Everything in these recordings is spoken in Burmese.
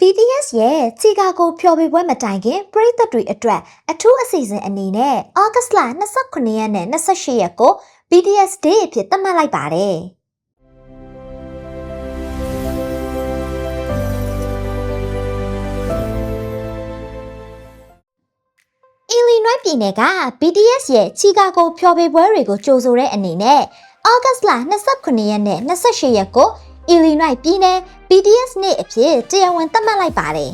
BTS ရဲ့ချီကာဂိုဖျော်ဖြေပွဲမတိုင်ခင်ပရိသတ်တွေအတွက်အထူးအစီအစဉ်အနေနဲ့ဩဂတ်စ်လ29ရက်နဲ့28ရက်ကို BTS Day အဖြစ်သတ်မှတ်လိုက်ပါတယ်။ Illinois ပြည်နယ်က BTS ရဲ့ချီကာဂိုဖျော်ဖြေပွဲတွေကိုကြိုဆိုတဲ့အနေနဲ့ဩဂတ်စ်လ29ရက်နဲ့28ရက်ကိုIllinois ပြည်နယ် BTS နေ့အဖြစ်တရားဝင်သတ်မှတ်လိုက်ပါတယ်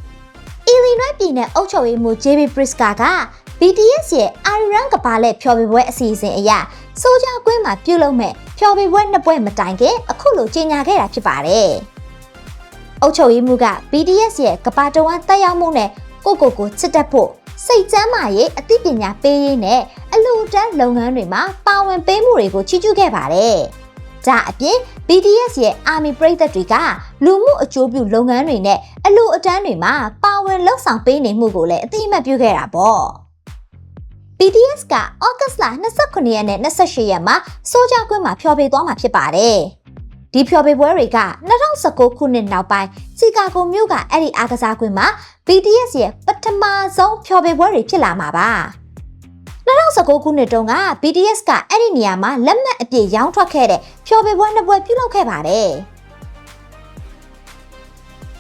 ။ Illinois ပြည်နယ်အုပ်ချုပ်ရေးမှူး JB Pritzker က BTS ရဲ့အာရီရန်ကဘာလက်ဖျော်ဖြေပွဲအစီအစဉ်အရဆိုကြကွင်းမှာပြုလုပ်မဲ့ဖျော်ဖြေပွဲနှစ်ပွဲမတိုင်ခင်အခုလိုကြေညာခဲ့တာဖြစ်ပါတယ်။အုပ်ချုပ်ရေးမှူးက BTS ရဲ့ကဘာတဝမ်းတက်ရောက်မှုနဲ့ကိုချစ်တတ်ဖို့စိတ်ကျန်းမာရေးအသိပညာပေးရေးနဲ့အလှူဒန်းလုပ်ငန်းတွေမှာပါဝင်ပေးမှုတွေကိုချီးကျူးခဲ့ပါတယ်။ဒါအပြင် BTS ရဲ့ Army ပရိသတ်တွေကလူမှုအကျိုးပြုလုပ်ငန်းတွေနဲ့အလှူအတန်းတွေမှာပါဝင်လှုပ်ဆောင်ပေးနေမှုကိုလည်းအသိအမှတ်ပြုခဲ့တာပေါ့။ BTS ကဩဂတ်စ်လ29ရက်နဲ့28ရက်မှာဆိုကြကွင်းမှာဖျော်ဖြေသွားမှာဖြစ်ပါတယ်။ဒီဖျော်ဖြေပွဲတွေက2019ခုနှစ်နောက်ပိုင်းချီကာဂိုမြို့ကအဲ့ဒီအားကစားကွင်းမှာ BTS ရဲ့ပထမဆုံးဖျော်ဖြေပွဲတွေဖြစ်လာမှာပါ။2019ခုနှစ်တုန်းက BTS ကအဲ့ဒီနေရာမှာလက်မှတ်အပြည့်ရောင်းထွက်ခဲ့တဲ့ဖျော်ဖြေပွဲနှစ်ပွဲပြုလုပ်ခဲ့ပါတယ်။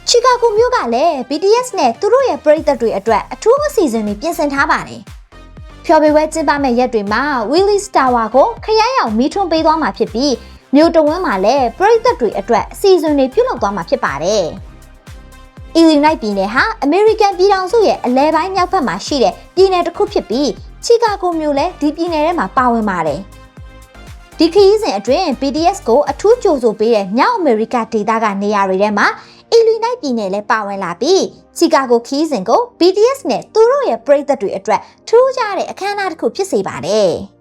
ချီကာဂိုမြို့ကလည်း BTS နဲ့သူတို့ရဲ့ပရိသတ်တွေအတွက်အထူးအစီအစဉ်တွေပြင်ဆင်ထားပါတယ်။ဖျော်ဖြေပွဲကျင်းပမယ့်ရက်တွေမှာ Willis Tower ကိုခရိုင်အောင်မီးထွန်းပေးသွားမှာဖြစ်ပြီးမြို့တဝန်းမှာလည်းပရိသတ်တွေအတွက်အစီအစဉ်တွေပြုလုပ်သွားမှာဖြစ်ပါတယ်။ Illinois ပြည်နယ်ဟာအမေရိကန်ပြည်ထောင်စုရဲ့အလဲပိုင်းမြောက်ဘက်မှာရှိတဲ့ပြည်နယ်တစ်ခုဖြစ်ပြီးချီကာဂိုမြို့လည်းဒီပြည်နယ်ထဲမှာပါဝင်ပါတယ်။ဒီခရီးစဉ်အတွင်း BTS ကိုအထူးကြိုဆိုပေးတဲ့မြောက်အမေရိကဒေသကနေရာတွေထဲမှာ Illinois ပြည်နယ်လည်းပါဝင်လာပြီးချီကာဂိုခရီးစဉ်ကို BTS နဲ့သူတို့ရဲ့ပရိသတ်တွေအတွက်ထူးခြားတဲ့အခမ်းအနားတစ်ခုဖြစ်စေပါတယ်။